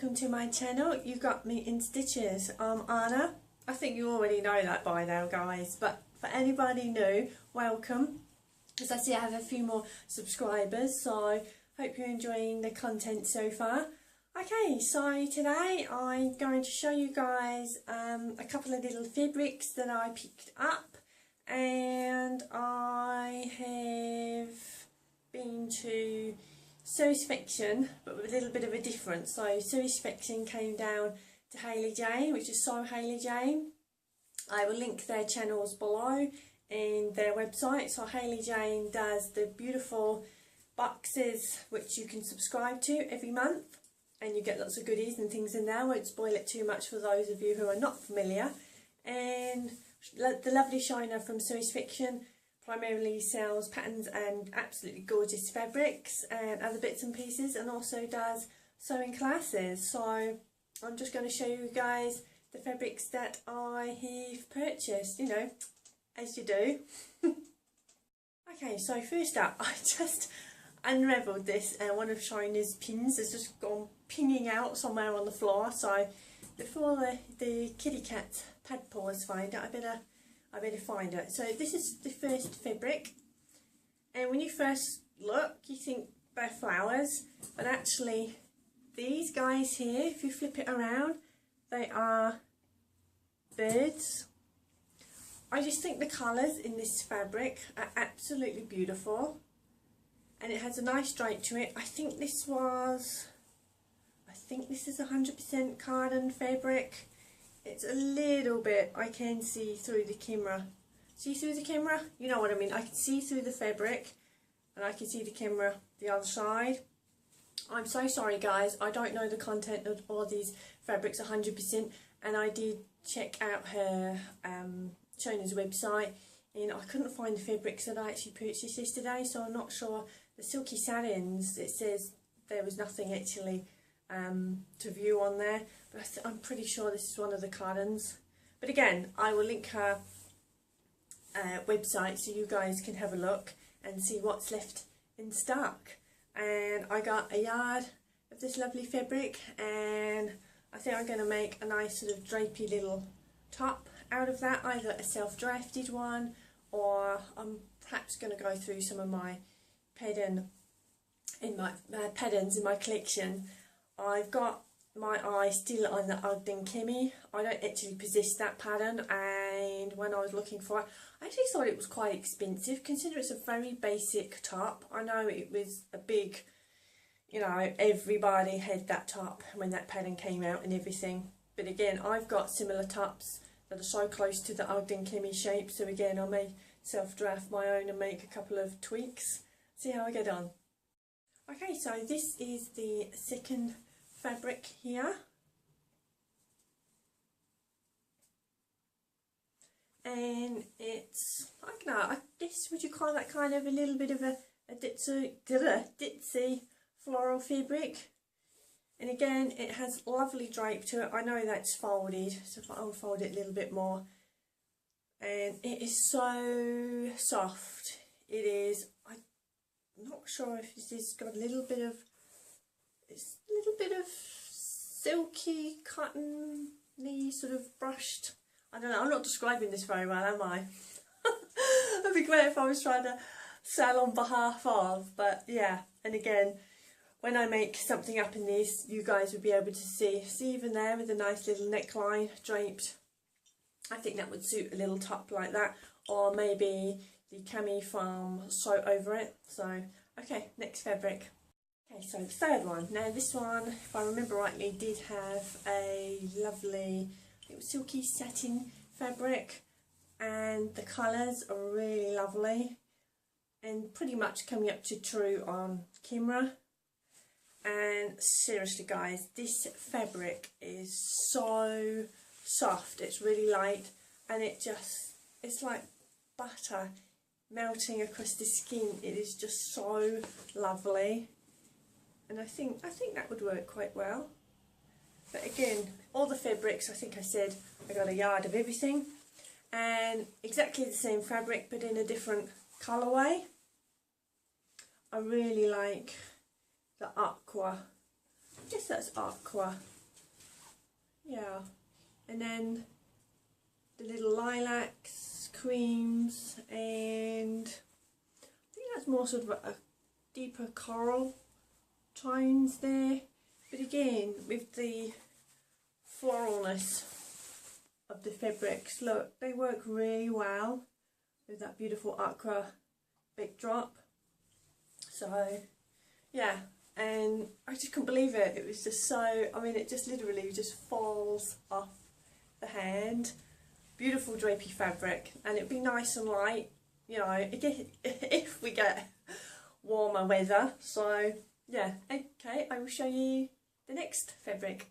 welcome to my channel. You got me in stitches. I'm Anna. I think you already know that by now, guys, but for anybody new, welcome. As I see, I have a few more subscribers, so hope you're enjoying the content so far. Okay, so today I'm going to show you guys a couple of little fabrics that I picked up, and I have been to Sewisfaction, but with a little bit of a difference. So Sewisfaction came down to HayleyJane's, which is so HayleyJane. I will link their channels below and their website. So HayleyJane does the beautiful boxes which you can subscribe to every month, and you get lots of goodies and things in there. I won't spoil it too much for those of you who are not familiar. And the lovely Shiner from Sewisfaction primarily sells patterns and absolutely gorgeous fabrics and other bits and pieces, and also does sewing classes. So I'm just going to show you guys the fabrics that I have purchased, you know, as you do. Okay, so first up, I just unravelled this, and one of Shiner's pins has just gone pinging out somewhere on the floor. So before the kitty cat pad paws find it, I better find it. So this is the first fabric, and when you first look you think they're flowers, but actually these guys here, if you flip it around, they are birds. I just think the colours in this fabric are absolutely beautiful, and it has a nice drape to it. I think this is 100% cardon fabric. It's a little bit, I can see through the camera. See through the camera? You know what I mean. I can see through the fabric, and I can see the camera the other side. I'm so sorry, guys. I don't know the content of all these fabrics 100%, and I did check out her Shonna's website, and I couldn't find the fabrics that I actually purchased yesterday, so I'm not sure. The silky satins, it says there was nothing actually to view on there, but I'm pretty sure this is one of the cardons. But again, I will link her website so you guys can have a look and see what's left in stock. And I got a yard of this lovely fabric, and I think I'm going to make a nice sort of drapey little top out of that, either a self-drafted one, or I'm perhaps going to go through some of my patterns in my collection. I've got my eye still on the Ogden Kimmy. I don't actually possess that pattern, and when I was looking for it, I actually thought it was quite expensive, considering it's a very basic top. I know it was a big, you know, everybody had that top when that pattern came out and everything. But again, I've got similar tops that are so close to the Ogden Kimmy shape, so again I may self-draft my own and make a couple of tweaks, see how I get on. Okay, so this is the second fabric here, and it's, I don't know, I guess would you call that kind of a little bit of a ditzy floral fabric. And again, it has lovely drape to it. I know that's folded, so if I unfold it a little bit more, and it is so soft. It is. I'm not sure if this has got a little bit of, it's a little bit of silky, cottony, sort of brushed. I don't know, I'm not describing this very well, am I? It'd be great if I was trying to sell on behalf of, but yeah. And again, when I make something up in this, you guys would be able to see even there with a nice little neckline draped. I think that would suit a little top like that, or maybe the cami from sew over it. So, okay, next fabric. Okay, so the third one. Now this one, if I remember rightly, did have a lovely, I think it was silky satin fabric, and the colours are really lovely and pretty much coming up to true on camera. And seriously, guys, this fabric is so soft. It's really light, and it's like butter melting across the skin. It is just so lovely, and I think that would work quite well. But again, all the fabrics, I think I said I got a yard of everything, and exactly the same fabric but in a different colourway. I really like the aqua guess that's aqua. Yeah, and then the little lilacs, creams, and I think that's more sort of a deeper coral tones there. But again, with the floralness of the fabrics, look, they work really well with that beautiful aqua big drop. So yeah, and I just couldn't believe it. It was just so, I mean, it just literally just falls off the hand. Beautiful drapey fabric, and it'd be nice and light, you know, if we get warmer weather. So yeah, okay, I will show you the next fabric.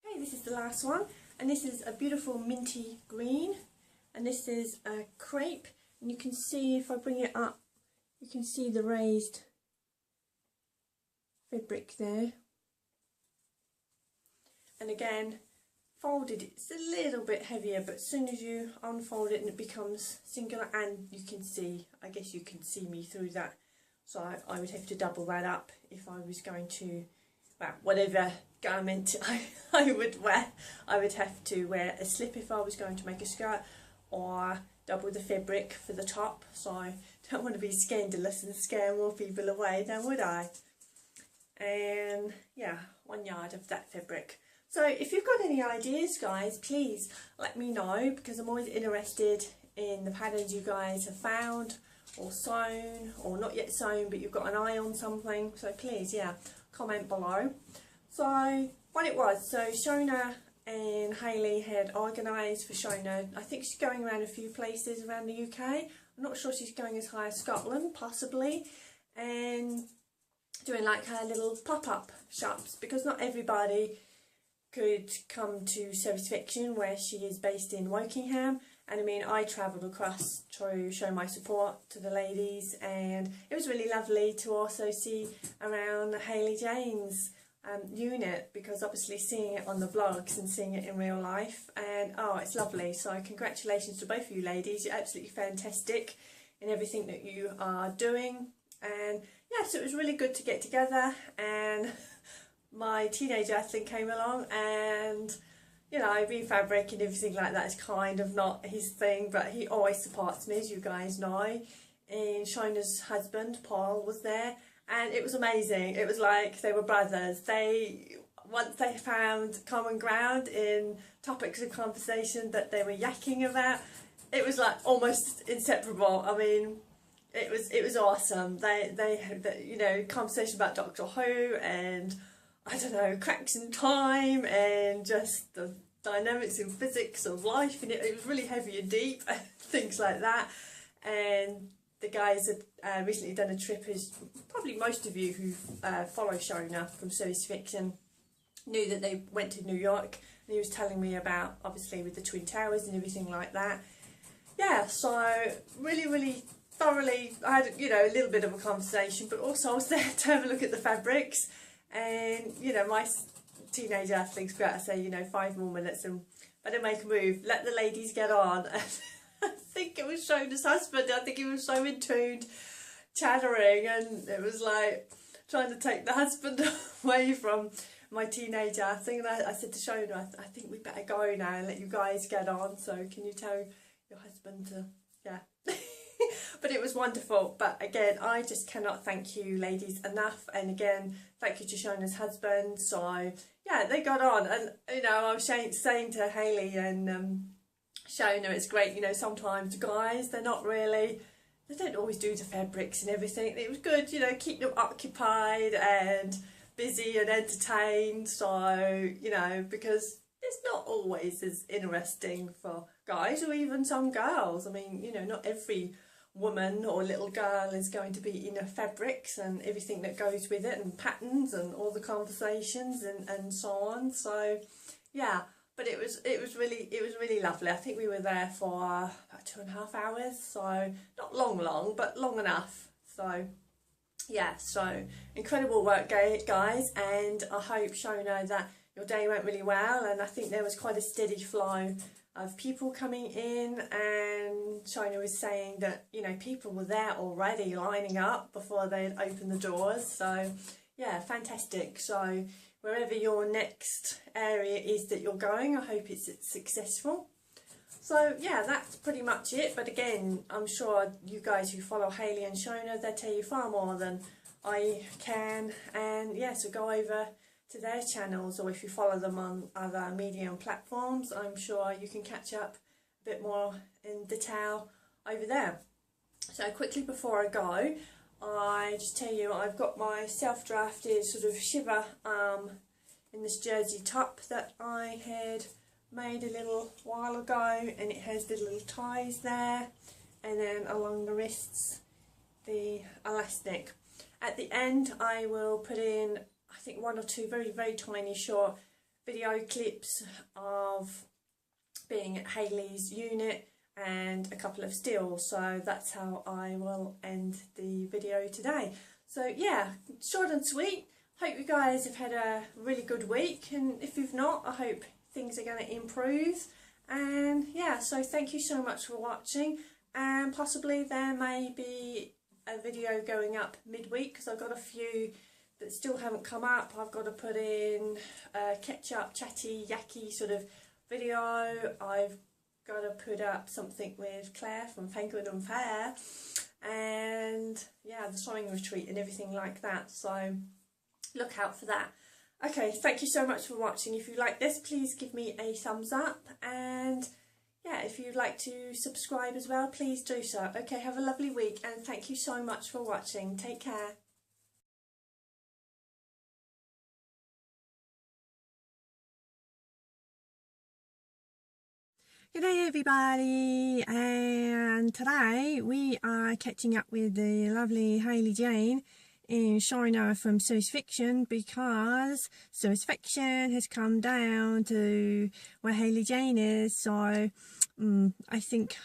Okay, this is the last one, and this is a beautiful minty green, and this is a crepe, and you can see, if I bring it up, you can see the raised fabric there. And again, folded, it's a little bit heavier, but as soon as you unfold it and it becomes singular, and you can see, I guess you can see me through that, so I would have to double that up if I was going to, well, whatever garment I would wear. I would have to wear a slip if I was going to make a skirt, or double the fabric for the top, so I don't want to be scandalous and scare more people away, now would I? And yeah, 1 yard of that fabric. So if you've got any ideas, guys, please let me know, because I'm always interested in the patterns you guys have found or sewn, or not yet sewn but you've got an eye on something. So please, yeah, comment below. So what it was, so Shona and Hayley had organised for Shona, I think she's going around a few places around the UK. I'm not sure she's going as high as Scotland, possibly, and doing like her little pop-up shops, because not everybody could come to Sewisfaction, where she is based in Wokingham. And I mean, I travelled across to show my support to the ladies, and it was really lovely to also see around the HayleyJane's unit, because obviously seeing it on the vlogs and seeing it in real life, and oh, it's lovely. So congratulations to both of you ladies, you're absolutely fantastic in everything that you are doing. And yeah, so it was really good to get together, and my teenage athlete came along, and you know, being fabric and everything like that is kind of not his thing, but he always supports me, as you guys know. And Shona's husband, Paul, was there, and it was amazing. It was like they were brothers. Once they found common ground in topics of conversation that they were yakking about, it was like almost inseparable. I mean, it was awesome. They had, you know, conversation about Doctor Who, and I don't know, cracks in time, and just the dynamics and physics of life, and it was really heavy and deep, things like that. And the guys had recently done a trip, as probably most of you who follow Shona from Sewisfaction knew, that they went to New York, and he was telling me about, obviously, with the Twin Towers and everything like that. Yeah, so really thoroughly, I had, you know, a little bit of a conversation, but also I was there to have a look at the fabrics. And you know, my teenage athletes go out and say, you know, 5 more minutes and better make a move, let the ladies get on. And I think it was Shona's husband, I think he was so in tune, chattering, and it was like trying to take the husband away from my teenage athlete. And I said to Shona, I think we better go now and let you guys get on, so can you tell your husband to, yeah. But it was wonderful. But again, I just cannot thank you ladies enough, and again, thank you to Shona's husband. So yeah, they got on, and you know, I was saying to Hayley and Shona, it's great, you know, sometimes guys, they don't always do the fabrics and everything. It was good, you know, keep them occupied and busy and entertained. So, you know, because it's not always as interesting for guys, or even some girls. I mean, you know, not every woman or little girl is going to be into fabrics and everything that goes with it, and patterns and all the conversations and so on. So yeah, but it was really lovely. I think we were there for about 2.5 hours, so not long, but long enough. So yeah, so incredible work, guys, and I hope, Shona, that your day went really well. And I think there was quite a steady flow of people coming in, and Shona was saying that, you know, people were there already lining up before they had opened the doors. So yeah, fantastic. So wherever your next area is that you're going. I hope it's successful. So yeah, that's pretty much it. But again, I'm sure you guys who follow Hayley and Shona, they'll tell you far more than I can. And yeah, so go over to their channels, or if you follow them on other media and platforms, I'm sure you can catch up a bit more in detail over there. So quickly before I go, I just tell you I've got my self-drafted sort of shiver in this jersey top that I had made a little while ago, and it has the little ties there, and then along the wrists the elastic. At the end I will put in, I think, 1 or 2 very, very tiny short video clips of being at Hayley's unit and a couple of stills. So that's how I will end the video today. So yeah, short and sweet. Hope you guys have had a really good week, and if you've not, I hope things are going to improve. And yeah, so thank you so much for watching, and possibly there may be a video going up midweek because I've got a few that still haven't come up. I've got to put in a catch-up, chatty, yacky sort of video. I've got to put up something with Claire from Thank Good and Fair, and yeah, the sewing retreat and everything like that. So look out for that. Okay, thank you so much for watching. If you like this, please give me a thumbs up, and yeah, if you'd like to subscribe as well, please do so. Okay, have a lovely week, and thank you so much for watching. Take care. Good day everybody, and today we are catching up with the lovely Hayley Jane in China from Sewisfaction, because Sewisfaction has come down to where Hayley Jane is. So I think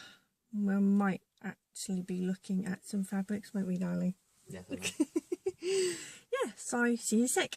we might actually be looking at some fabrics, won't we, darling? Definitely. Yeah, so see you in a sec.